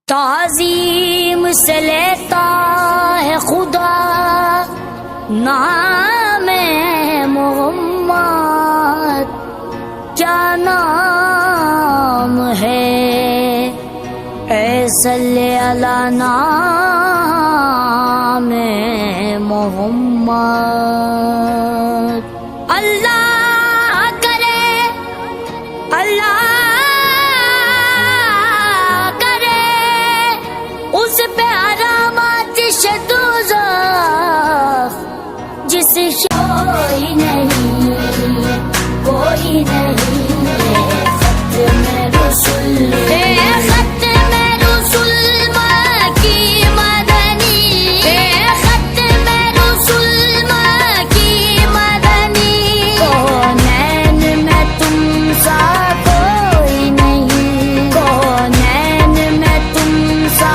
تعظیم سے لیتا ہے خدا نام محمد، کیا نام ہے اے صلی علی نام محمد۔ اللہ کرے اس پہ علامات دوزخ جس کوئی نہیں ختم رسول ختم رسول مکی مدنی ختم رسول مکی مدنی، کونین میں تم سا کوئی نہیں، کونین میں تم سا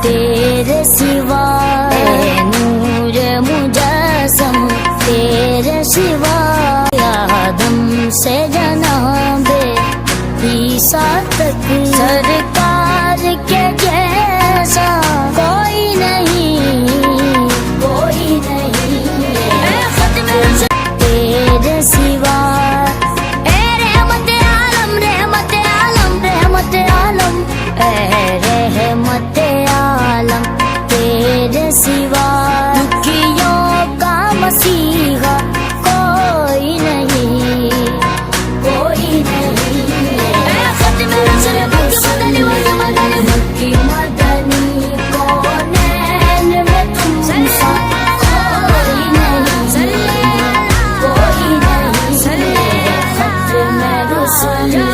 تیرے سوا، اے نور مجسم تیرے سوا، آدم سے جناب عیسیٰ تک سرکار کے جیسا کوئی نہیں، کوئی نہیں اے ختم تیرے سوا، اے رحمت عالم رحمت عالم رحمت عالم، اے رحمت عالم تیرے سوا، دکھیوں کا مسیحا کوئی نہیں، کوئی نہیں اے ختم رسول مکی مدنی کونین میں تم سا کوئی نہیں، کوئی نہیں ختم رسول